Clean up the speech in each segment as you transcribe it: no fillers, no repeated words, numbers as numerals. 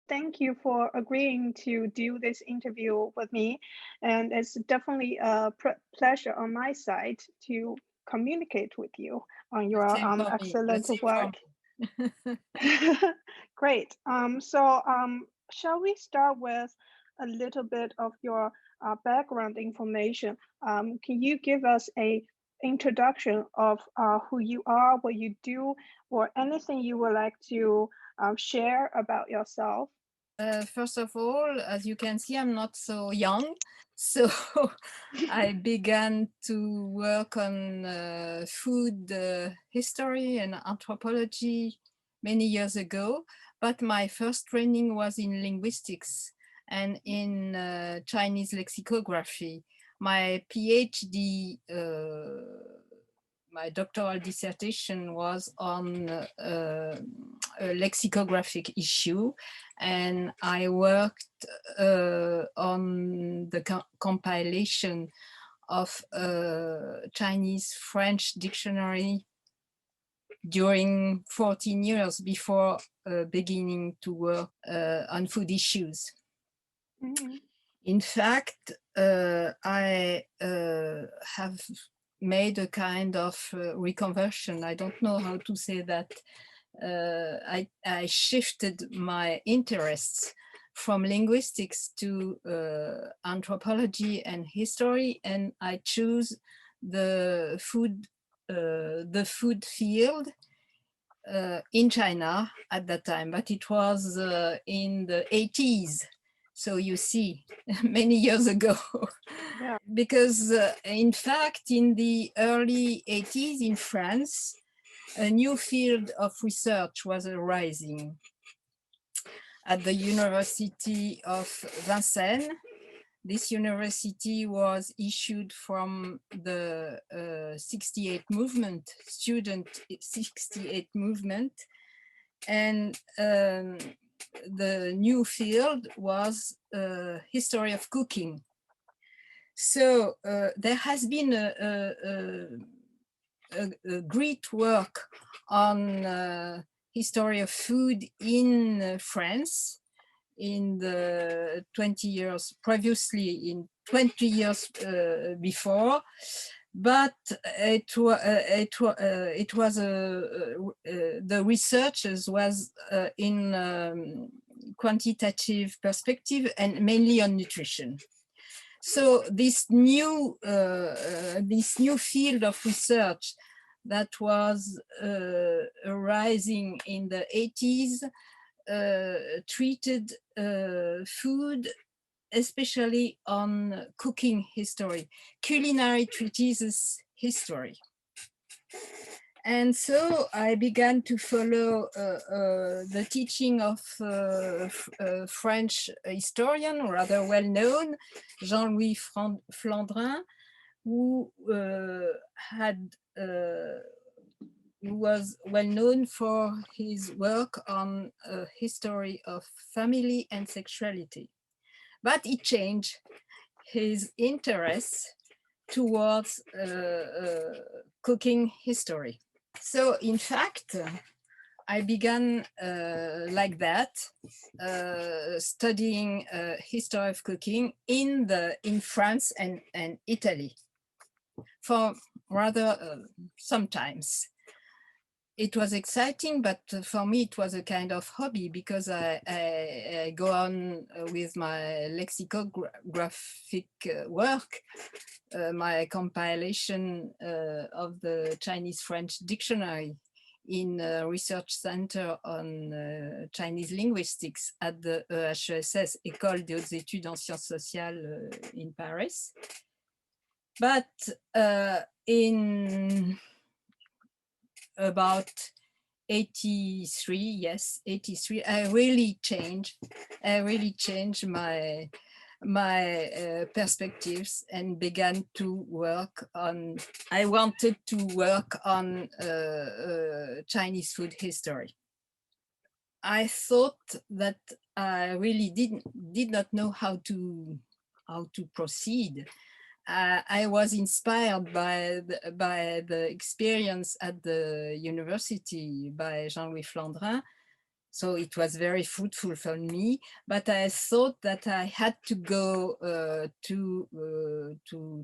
Thank you for agreeing to do this interview with me. And it's definitely a pleasure on my side to communicate with you on The your same for me. The excellent same for work. me. Great. So shall we start with a little bit of your background information? Can you give us a introduction of who you are, what you do, or anything you would like to share about yourself? First of all, as you can see, I'm not so young. So I began to work on food history and anthropology many years ago. But my first training was in linguistics and in Chinese lexicography. My PhD, my doctoral dissertation was on a lexicographic issue, and I worked on the compilation of a Chinese French dictionary during 14 years before beginning to work on food issues. Mhm. In fact, I have made a kind of reconversion. I don't know how to say that. I shifted my interests from linguistics to anthropology and history, and I choose the food field in China at that time, but it was in the 80s. So you see, many years ago. Yeah. Because in fact, in the early 80s in France, a new field of research was arising at the University of Vincennes. This university was issued from the 68 movement, student 68 movement, and the new field was history of cooking. So there has been a great work on history of food in France in the 20 years previously, in 20 years before, but it was the researchers was in quantitative perspective and mainly on nutrition. So this new field of research that was arising in the 80s treated food, especially on cooking history, culinary treatises history. And so I began to follow the teaching of a French historian, rather well known, Jean-Louis Flandrin, who was well known for his work on history of family and sexuality. But he changed his interests towards cooking history. So in fact, I began like that, studying history of cooking in France and Italy for rather sometimes. It was exciting, but for me it was a kind of hobby because I go on with my lexicographic work, my compilation of the Chinese-French dictionary in a research center on Chinese linguistics at the EHESS, École des Hautes Études en Sciences Sociales in Paris. But in about 83, I really changed my perspectives and began to work on, I wanted to work on Chinese food history. I thought that I really did not know how to proceed. I was inspired by the experience at the university by Jean-Louis Flandrin. So it was very fruitful for me, but I thought that I had to go to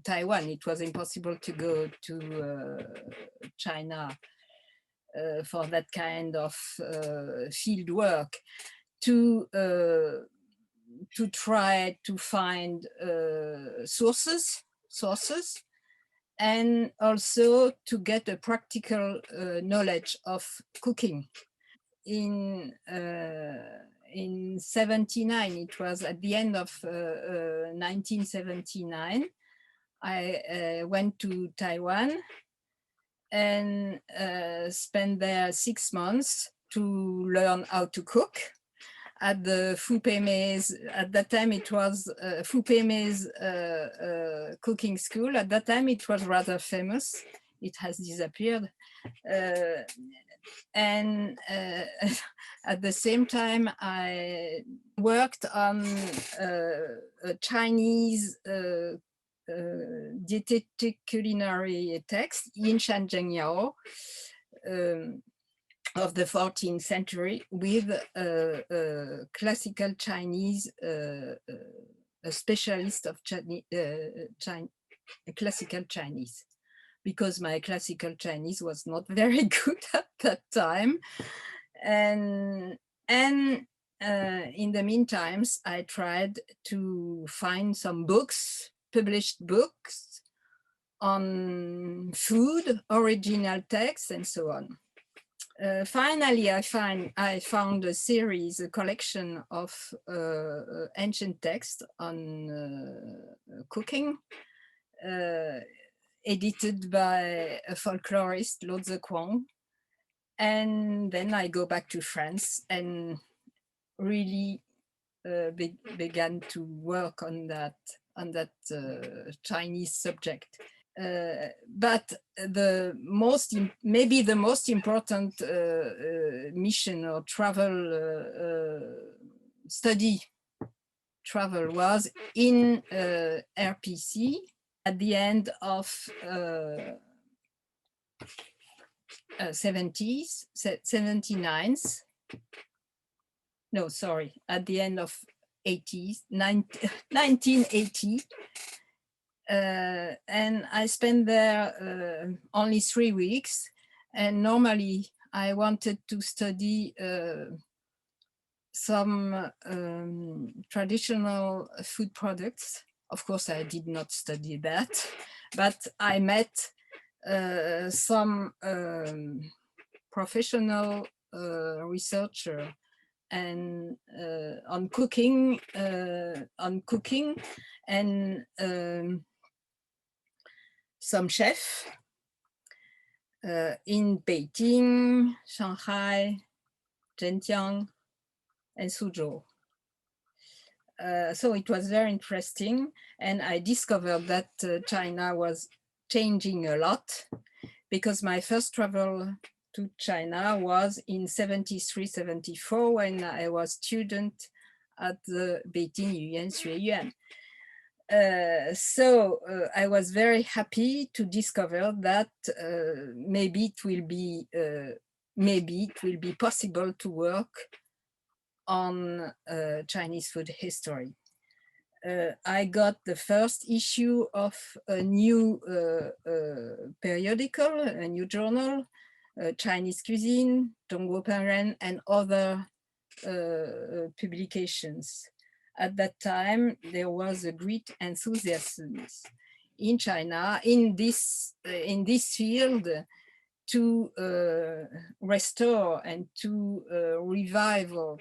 Taiwan. It was impossible to go to China for that kind of field work, to try to find sources, and also to get a practical knowledge of cooking. In 79, it was at the end of 1979, I went to Taiwan and spent there 6 months to learn how to cook at the Fu Pei Mei's. At that time it was Fu Pei Mei's cooking school. At that time it was rather famous. It has disappeared. And at the same time, I worked on a Chinese dietetic culinary text, Yin Shan Zheng Yao, of the 14th century, with classical Chinese, a specialist of classical Chinese, because my classical Chinese was not very good at that time. And in the meantime, I tried to find some books, published books on food, original texts, and so on. Finally, I found a series, a collection of ancient texts on cooking, edited by a folklorist, Lo Tze Kwong. And then I go back to France and really began to work on that Chinese subject. But maybe the most important mission or travel was in RPC at the end of 79s. No, sorry, at the end of 1980. And I spent there only 3 weeks. And normally I wanted to study some traditional food products. Of course, I did not study that, but I met some professional researcher and on cooking, and some chef in Beijing, Shanghai, Zhenjiang, and Suzhou. So it was very interesting, and I discovered that China was changing a lot, because my first travel to China was in 73, 74, when I was student at the Beijing Yuan Xueyuan. So I was very happy to discover that maybe it will be possible to work on Chinese food history. I got the first issue of a new periodical, a new journal, Chinese Cuisine, Zhongguo Penren, and other publications. At that time, there was a great enthusiasm in China in this field to restore and to revival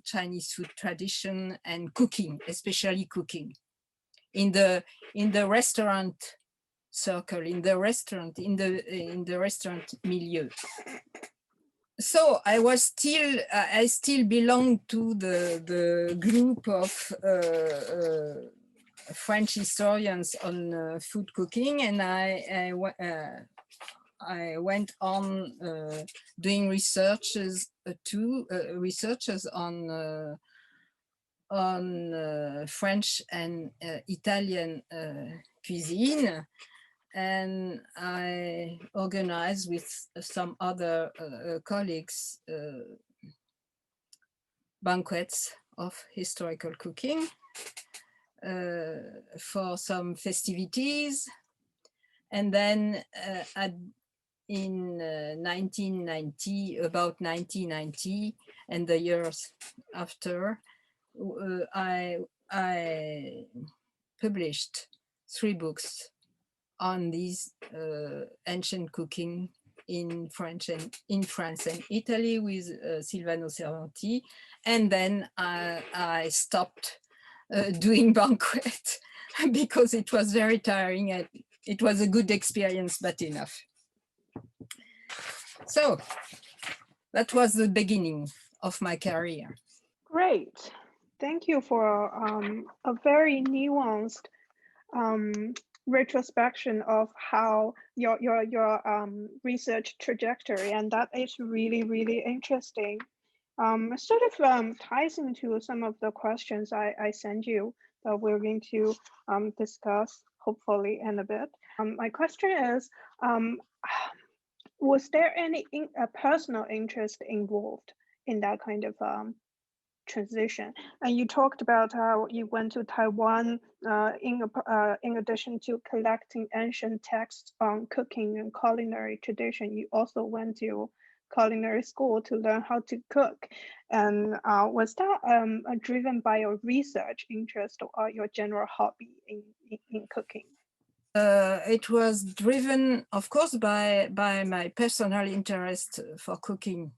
Chinese food tradition and cooking, especially cooking in the restaurant circle, in the restaurant milieu. So I still belong to the group of French historians on food cooking, and I went on doing researches on French and Italian cuisine. and I organized with some other colleagues banquets of historical cooking for some festivities. And then in 1990, about 1990 and the years after, I published 3 books on these ancient cooking in France and Italy with Silvano Cervanti, and then I stopped doing banquet because it was very tiring and it was a good experience, but enough. So that was the beginning of my career. Great. Thank you for a very nuanced retrospection of how your research trajectory, and that is really, really interesting. Sort of ties into some of the questions I sent you that we're going to discuss hopefully in a bit. My question is, was there any personal interest involved in that kind of transition? And you talked about how you went to Taiwan in addition to collecting ancient texts on cooking and culinary tradition. You also went to culinary school to learn how to cook. And was that driven by your research interest or your general hobby in cooking? It was driven, of course, by my personal interest for cooking,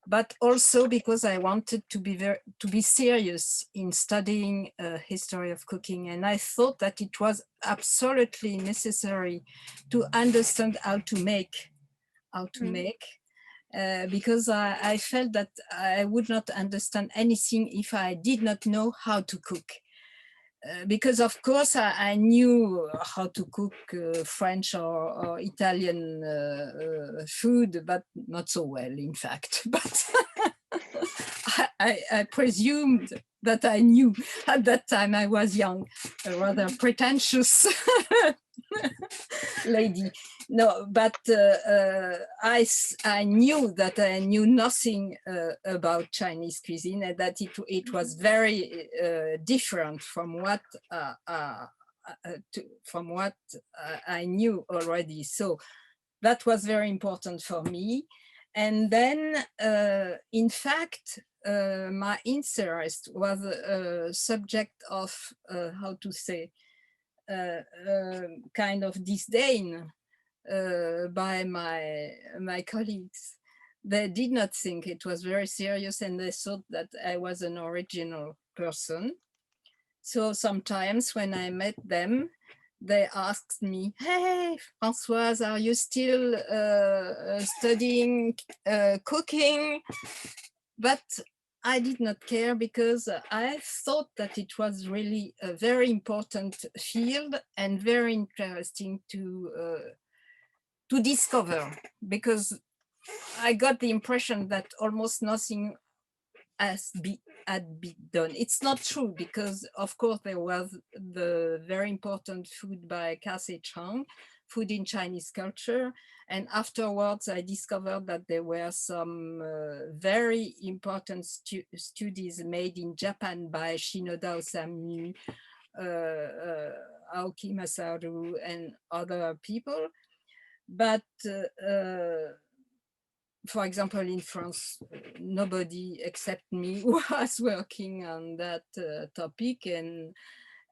but also because I wanted to be serious in studying history of cooking, and I thought that it was absolutely necessary to understand how to make, because I felt that I would not understand anything if I did not know how to cook. Because of course I knew how to cook French or Italian food, but not so well, in fact. But I presumed that I knew at that time. I was young, a rather pretentious lady. No, but I knew that I knew nothing about Chinese cuisine, and that it was very different from what I knew already. So that was very important for me. And then, in fact, my interest was a subject of, how to say, kind of disdain by my colleagues. They did not think it was very serious, and they thought that I was an original person. So sometimes when I met them, they asked me, "Hey, Françoise, are you still studying cooking?" But I did not care, because I thought that it was really a very important field and very interesting to discover, because I got the impression that almost nothing had been done. It's not true, because of course there was the very important food by Cassie Chang, Food in Chinese Culture, and afterwards I discovered that there were some very important studies made in Japan by Shinoda Osamu, Aoki Masaru, and other people. But for example, in France, nobody except me was working on that topic, and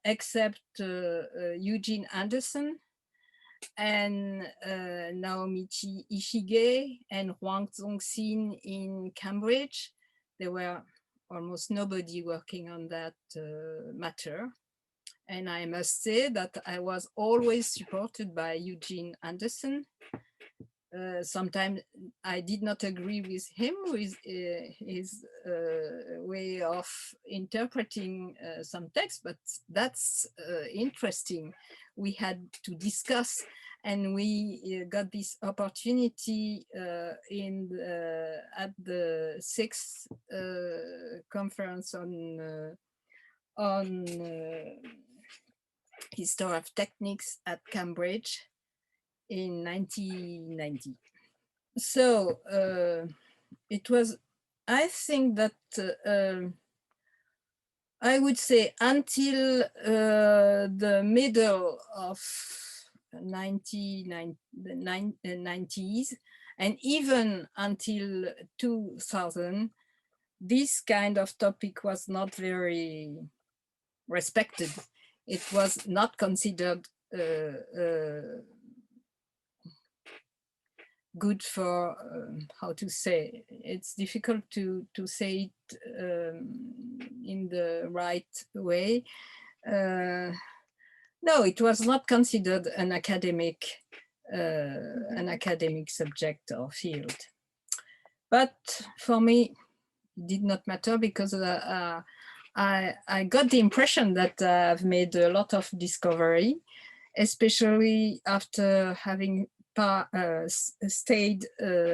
except Eugene Anderson and Naomichi Ishige and Huang Zongxin in Cambridge. There were almost nobody working on that matter. And I must say that I was always supported by Eugene Anderson. Sometimes I did not agree with him, with his way of interpreting some text, but that's interesting. We had to discuss, and we got this opportunity at the 6th conference on history of techniques at Cambridge. in 1990. So it was, I think that I would say until the middle of the 90s, and even until 2000, this kind of topic was not very respected. It was not considered good for, how to say, it's difficult to say it in the right way. No, it was not considered an academic subject or field. But for me, it did not matter because I got the impression that I've made a lot of discovery, especially after having stayed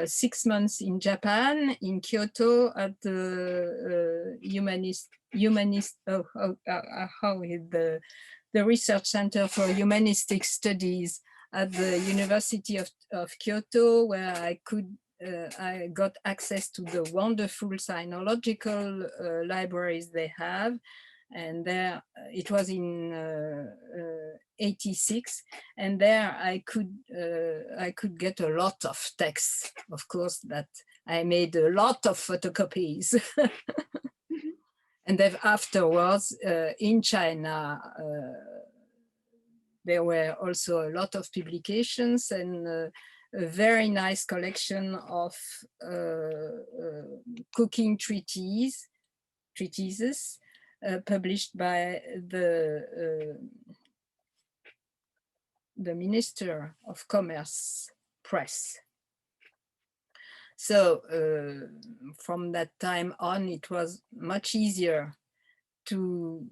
6 months in Japan, in Kyoto, at the the Research Center for Humanistic Studies at the University of Kyoto, where I got access to the wonderful sinological libraries they have. And there, it was in 86, and there I could get a lot of texts, of course, that I made a lot of photocopies. And then afterwards, in China, there were also a lot of publications and a very nice collection of cooking treatises published by the Minister of Commerce Press. So from that time on, it was much easier to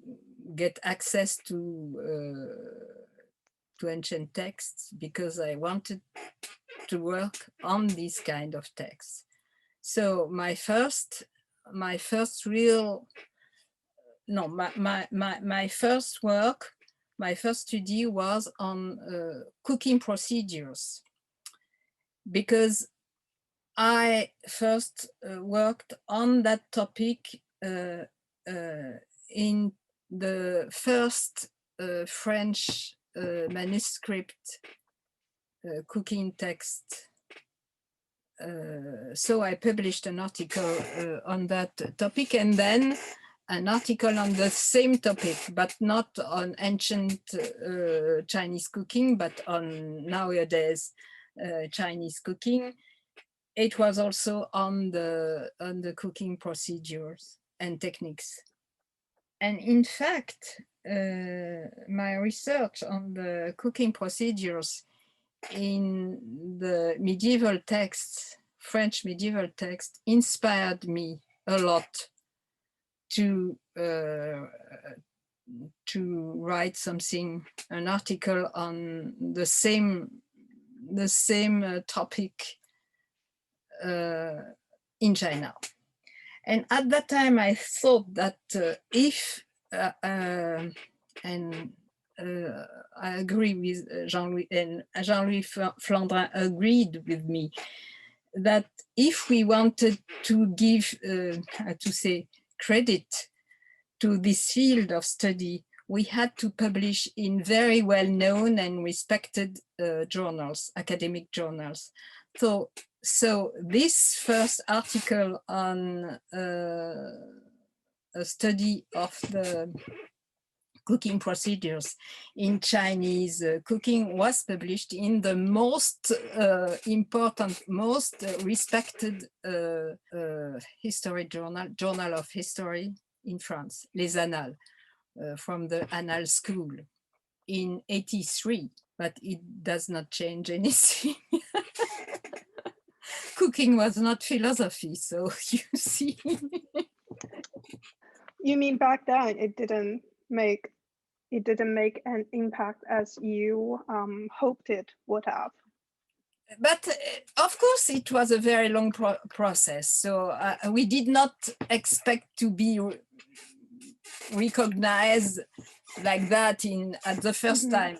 get access to ancient texts because I wanted to work on this kind of texts. So my first study was on cooking procedures, because I first worked on that topic in the first French manuscript cooking text. So I published an article on that topic, and then an article on the same topic, but not on ancient Chinese cooking, but on nowadays Chinese cooking. It was also on the cooking procedures and techniques. And in fact, my research on the cooking procedures in the medieval texts, French medieval texts, inspired me a lot to write something, an article on the same topic in China. And at that time, I thought that if I agree with Jean-Louis, and Jean-Louis Flandrin agreed with me, that if we wanted to give, to say, credit to this field of study, we had to publish in very well-known and respected journals, academic journals. So this first article on a study of the cooking procedures in Chinese cooking was published in the most important, most respected history journal of history in France, Les Annales, from the Annales School in 83, but it does not change anything. Cooking was not philosophy, so you see. You mean back then it didn't make an impact as you hoped it would have? But of course, it was a very long process. So we did not expect to be recognized like that at the first time.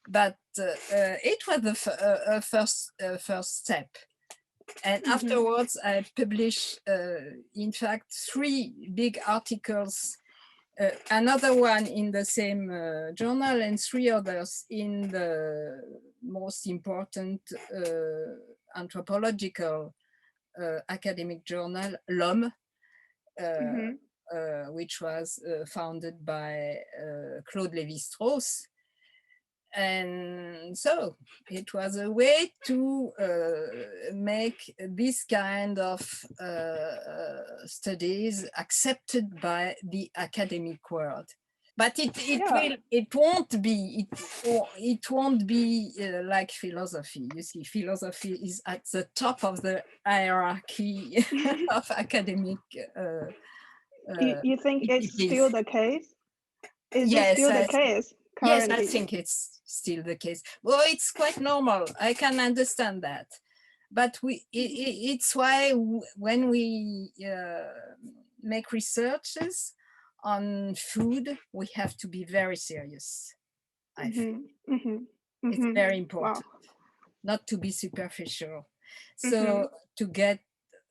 but it was the first step. And afterwards, I published, in fact, 3 big articles, another one in the same journal, and 3 others in the most important anthropological academic journal, L'Homme, which was founded by Claude Lévi-Strauss. And so it was a way to make this kind of studies accepted by the academic world. But it won't be like philosophy. You see, philosophy is at the top of the hierarchy of academic. You think it's still the case? Is it still the case Yes, currently? I think it's still the case. Well, it's quite normal. I can understand that. But it's why when we make researches on food, we have to be very serious. I think it's very important not to be superficial. So to get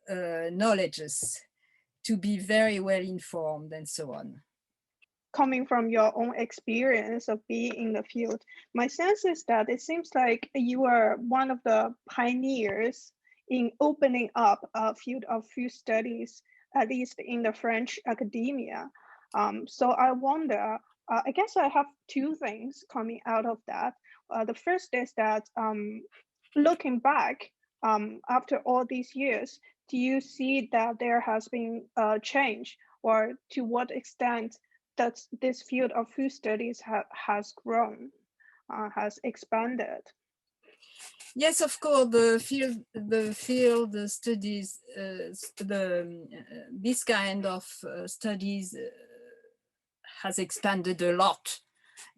knowledges, to be very well informed and so on. Coming from your own experience of being in the field, my sense is that it seems like you are one of the pioneers in opening up a field of food studies, at least in the French academia. So I wonder, I guess I have 2 things coming out of that. The first is that looking back, after all these years, do you see that there has been a change, or to what extent that this field of food studies has grown, has expanded? Yes, of course, the field studies, this kind of studies has expanded a lot.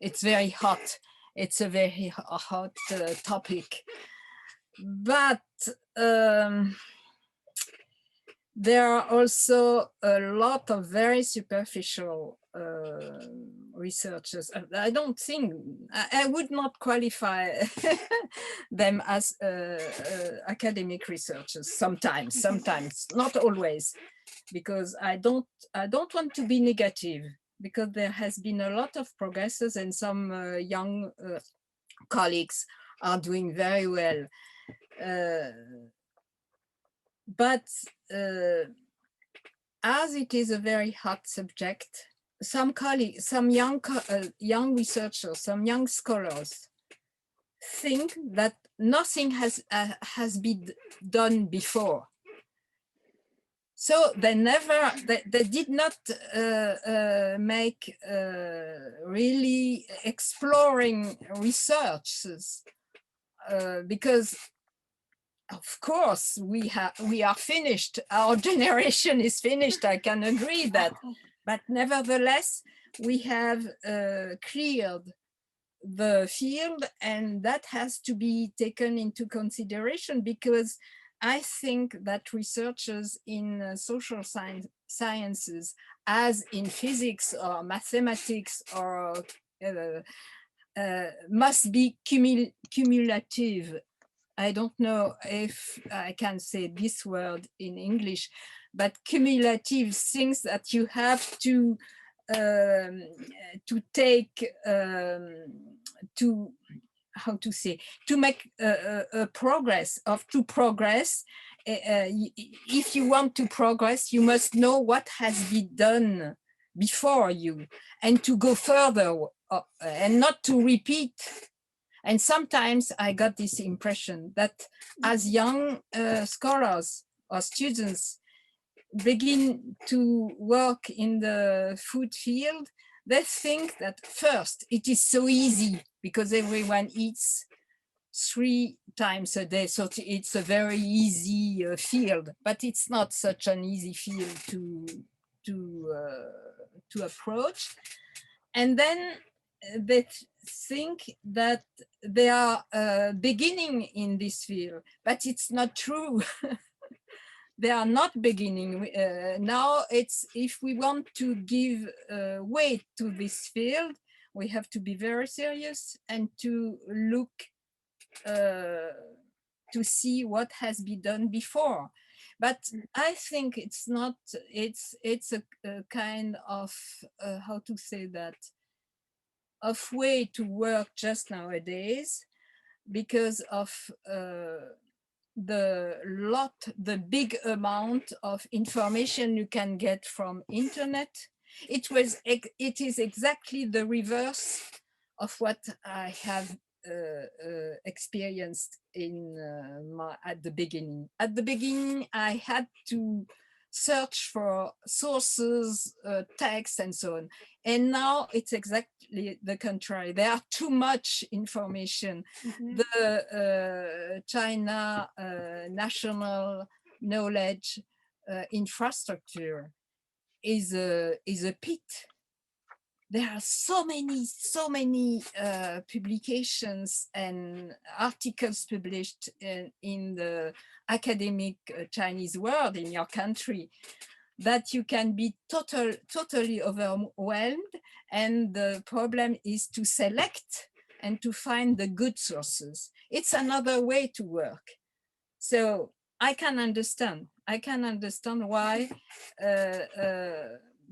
It's very hot. It's a very hot topic. But there are also a lot of very superficial researchers. I don't think, I would not qualify them as academic researchers. Sometimes, not always, because I don't want to be negative, because there has been a lot of progresses and some young colleagues are doing very well. But as it is a very hot subject, some colleagues, some young researchers, some young scholars think that nothing has been done before. So they did not make really exploring researches, because of course we are finished. Our generation is finished. I can agree that, but nevertheless we have cleared the field, and that has to be taken into consideration, because I think that researchers in social sciences, as in physics or mathematics, or must be cumulative. I don't know if I can say this word in English, but cumulative things that you have to take, to make a progress, to progress. If you want to progress, you must know what has been done before you, and to go further, and not to repeat. And sometimes I got this impression that as young scholars or students begin to work in the food field, they think that first it is so easy because everyone eats 3 times a day, so it's a very easy field, but it's not such an easy field to approach. And then they think that they are beginning in this field, but it's not true. They are not beginning. Now it's, if we want to give weight to this field, we have to be very serious and to look to see what has been done before. But I think it's not, it's a kind of, how to say that, of way to work just nowadays because of the big amount of information you can get from internet. It is exactly the reverse of what I have experienced at the beginning. At the beginning, I had to search for sources, texts, and so on. And now it's exactly the contrary. There are too much information. The China national knowledge infrastructure is a pit. There are so many publications and articles published in the academic Chinese world in your country that you can be totally overwhelmed. And the problem is to select and to find the good sources. It's another way to work. So I can understand why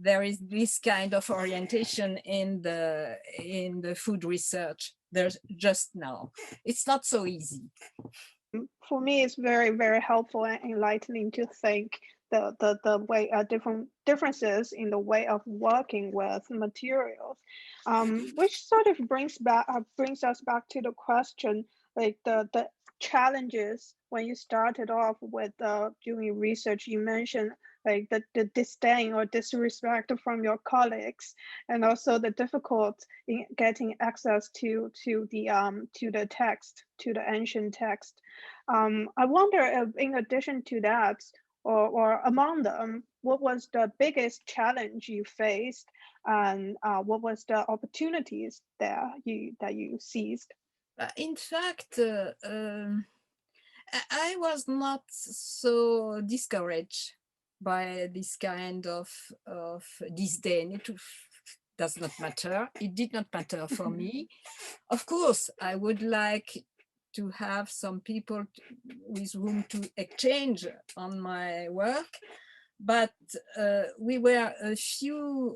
there is this kind of orientation in the food research. There's just now. It's not so easy. For me, it's very, very helpful and enlightening to think the way differences in the way of working with materials, which sort of brings us back to the question, like the challenges when you started off with doing research. You mentioned like the disdain or disrespect from your colleagues, and also the difficult in getting access to the text, to the ancient text. I wonder if, in addition to that, or among them, what was the biggest challenge you faced, and what was the opportunities that you seized? In fact, I was not so discouraged by this kind of disdain. It does not matter. It did not matter for me. Of course, I would like to have some people with whom to exchange on my work, but we were a few,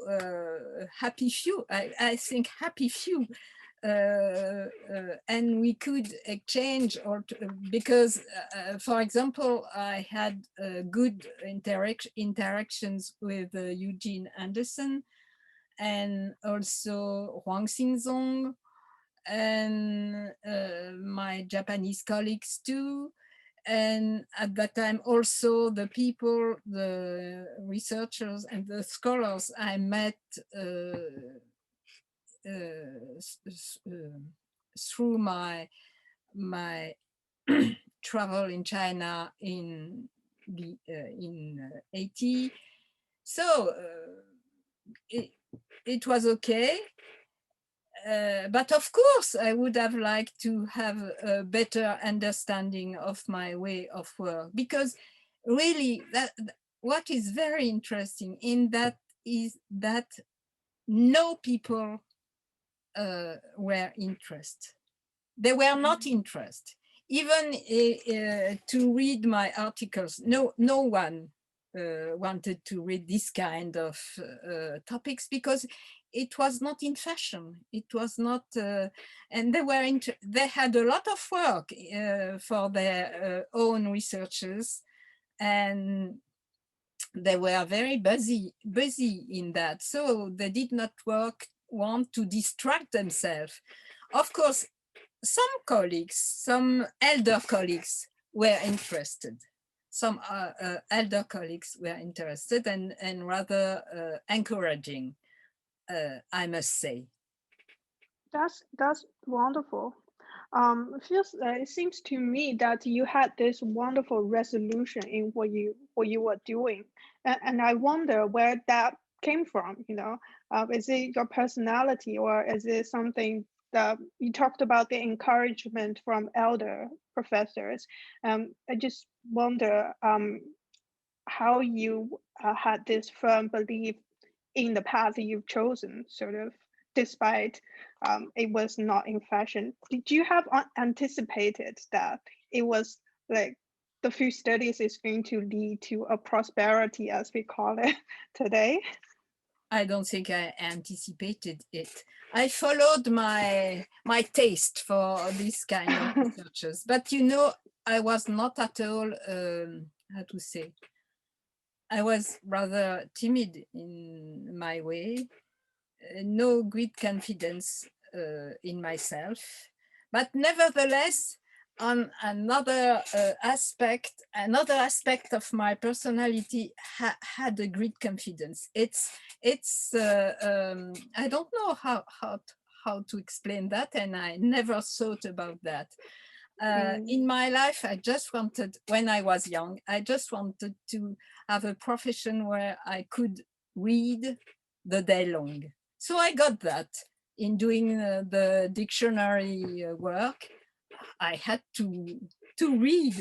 happy few, I think happy few, and we could exchange because, for example, I had good interactions with Eugene Anderson and also Huang Xingzong and my Japanese colleagues too. And at that time also the people, the researchers and the scholars I met through my travel in China in 80. So it was okay. But of course, I would have liked to have a better understanding of my way of work, because really what is very interesting in that is that no people were interested. They were not interested. Even to read my articles, no one wanted to read this kind of topics because it was not in fashion. It was not, and they had a lot of work for their own researchers, and they were very busy in that. So they did not want to distract themselves. Of course, some colleagues, some elder colleagues were interested. Some elder colleagues were interested and rather encouraging, I must say. That's wonderful. It seems to me that you had this wonderful resolution in what you were doing, and I wonder where that came from. Is it your personality, or is it something that you talked about, the encouragement from elder professors? I just wonder how you had this firm belief in the path you've chosen, sort of. despite it was not in fashion. Did you have anticipated that it was like the food studies is going to lead to a prosperity as we call it today? I don't think I anticipated it. I followed my taste for this kind of researches, but you know, I was not at all, how to say, I was rather timid in my way, no great confidence in myself, but nevertheless, on another aspect of my personality had a great confidence. It's I don't know how to explain that, and I never thought about that. In my life, I just wanted, when I was young, I just wanted to have a profession where I could read the day long. So I got that in doing the dictionary work. I had to read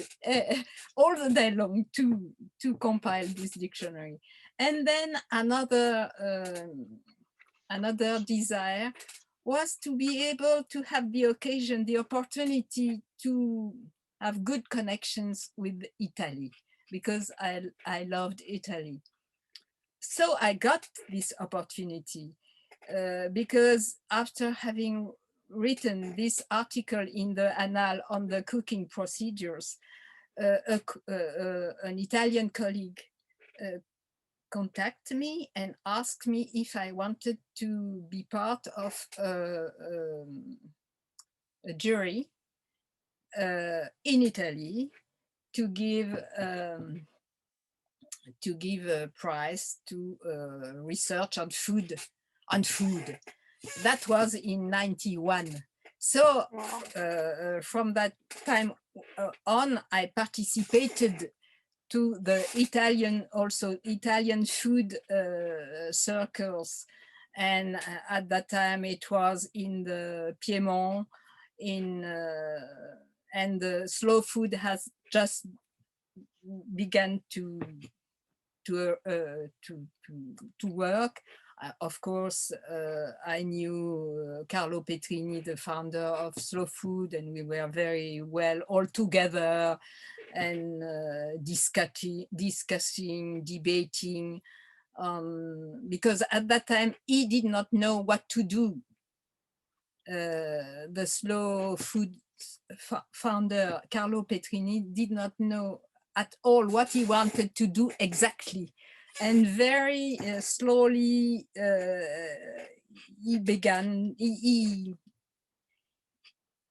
all the day long to compile this dictionary. And then another desire was to be able to have the occasion, the opportunity to have good connections with Italy, because I loved Italy. So I got this opportunity because after having written this article in the Annal on the cooking procedures, an Italian colleague contacted me and asked me if I wanted to be part of a jury in Italy to give a prize to research on food. That was in 91. So from that time on, I participated to the Italian food circles. And at that time it was in the Piedmont, and the slow food has just began to work. Of course, I knew Carlo Petrini, the founder of Slow Food, and we were very well all together and discussing, debating, because at that time he did not know what to do. The Slow Food founder, Carlo Petrini, did not know at all what he wanted to do exactly. And very slowly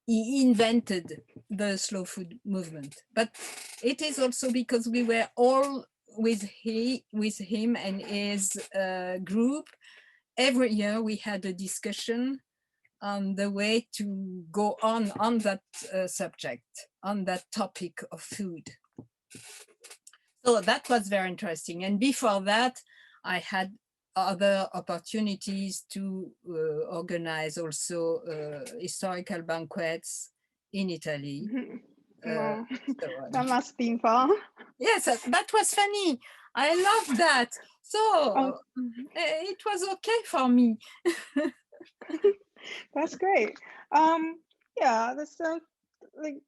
he invented the slow food movement. But it is also because we were all with him and his group. Every year we had a discussion on the way to go on that subject, on that topic of food. So that was very interesting. And before that, I had other opportunities to organize also historical banquets in Italy. Wow. That must have been fun. Yes, that was funny. I loved that. So it was okay for me. That's great. Yeah, that's like,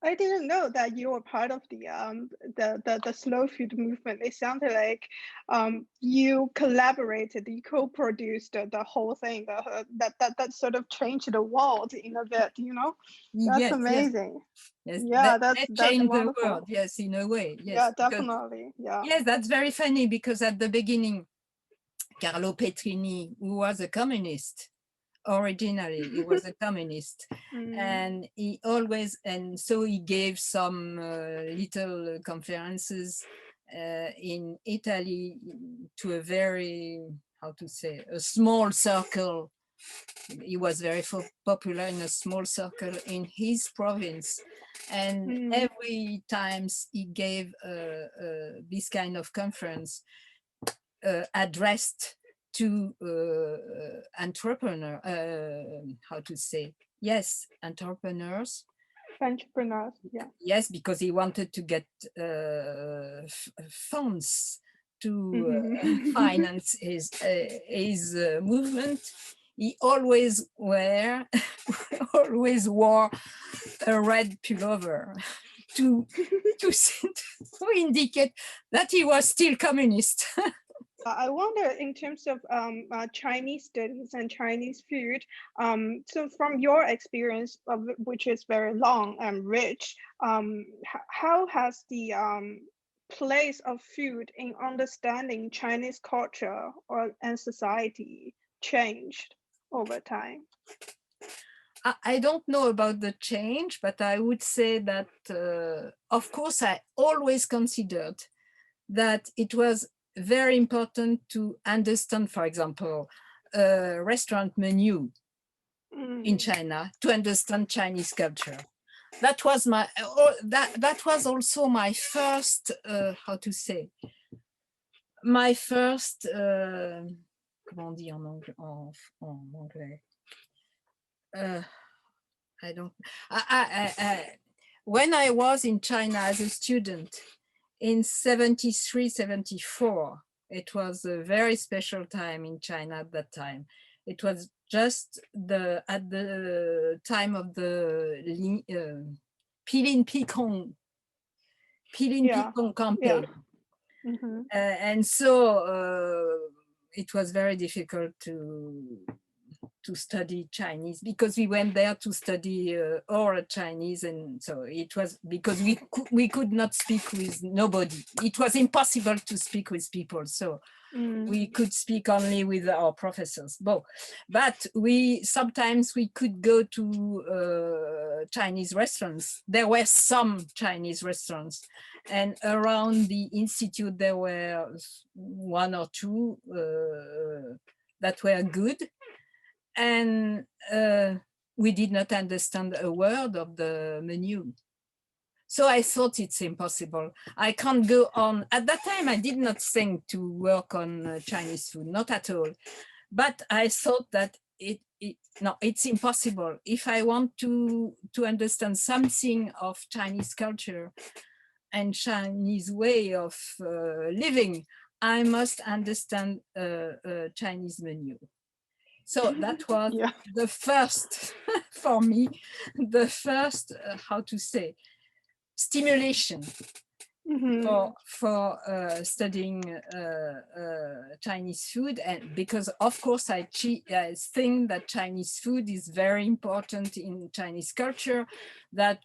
I didn't know that you were part of the slow food movement. It sounded like you collaborated, you co-produced the whole thing. That sort of changed the world in a bit, you know. That's Yes, amazing. yes. Yeah, that changed the wonderful. world. Yes, in a way. Yes, Yeah, definitely. Yeah. Yes, that's very funny because at the beginning, Carlo Petrini, who was a communist, originally he was a communist, and he always, and so he gave some little conferences in Italy to a very, how to say, a small circle. He was very popular in a small circle in his province, and every time he gave this kind of conference addressed to entrepreneur, how to say, yes, entrepreneurs. Yeah. Yes, because he wanted to get funds to finance his movement. he always always wore a red pullover to indicate that he was still communist. I wonder in terms of Chinese studies and Chinese food, so from your experience, which is very long and rich, how has the place of food in understanding Chinese culture and society changed over time? I don't know about the change, but I would say that, of course, I always considered that it was very important to understand, for example, a restaurant menu in China, to understand Chinese culture. That was that was also my first, how to say, my first, comment on dit en anglais? I don't, when I was in China as a student in 73, 74, it was a very special time in China at that time. It was just at the time of the Pilin Pikong campaign. Yeah. And so it was very difficult to study Chinese, because we went there to study oral Chinese, and so it was because we could not speak with nobody. It was impossible to speak with people, so we could speak only with our professors. But sometimes we could go to Chinese restaurants. There were some Chinese restaurants, and around the institute there were one or two that were good. And we did not understand a word of the menu. So I thought it's impossible. I can't go on. At that time, I did not think to work on Chinese food, not at all. But I thought that it's impossible. If I want to understand something of Chinese culture and Chinese way of living, I must understand a Chinese menu. So that was the first, for me, the first, how to say, stimulation for studying Chinese food. And because, of course, I think that Chinese food is very important in Chinese culture, that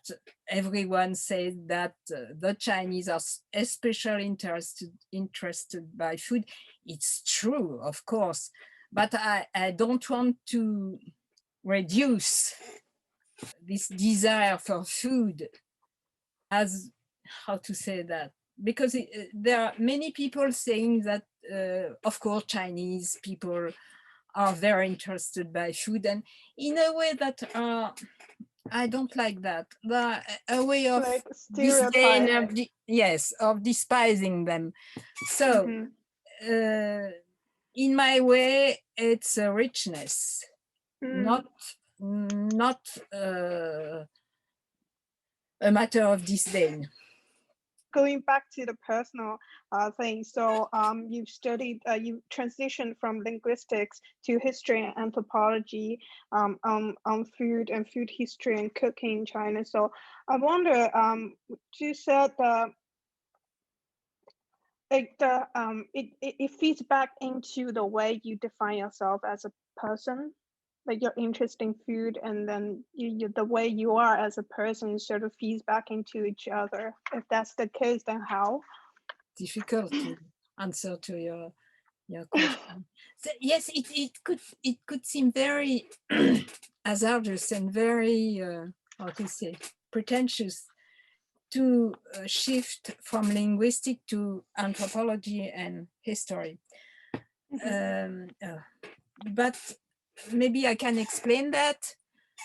everyone says that the Chinese are especially interested by food. It's true, of course. But I don't want to reduce this desire for food as, how to say that, because there are many people saying that, of course, Chinese people are very interested by food, and in a way that I don't like that. A way of like disdain, of despising them. So in my way, it's a richness, not a matter of disdain. Going back to the personal thing, so you've studied, you transitioned from linguistics to history and anthropology on food and food history and cooking in China. So I wonder, you said it feeds back into the way you define yourself as a person, like your interest in food, and then the way you are as a person sort of feeds back into each other. If that's the case, then how? Difficult to answer to your question. So, yes, it could seem very hazardous and very how to say, pretentious to shift from linguistic to anthropology and history. But maybe I can explain that.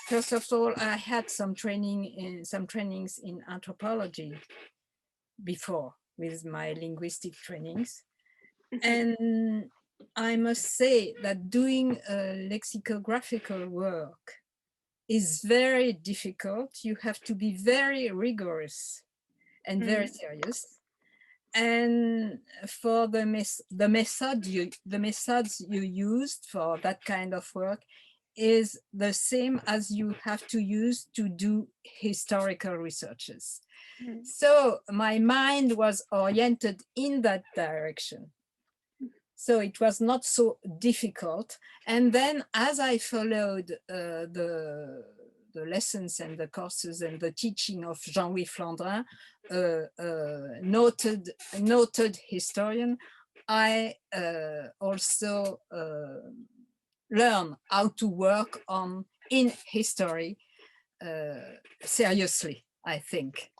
First of all, I had some trainings in anthropology before with my linguistic trainings. And I must say that doing lexicographical work is very difficult. You have to be very rigorous and very serious. And for the methods you used for that kind of work is the same as you have to use to do historical researches. Mm. So my mind was oriented in that direction. So it was not so difficult. And then as I followed the lessons and the courses and the teaching of Jean-Louis Flandrin, noted historian, I also learn how to work in history seriously, I think.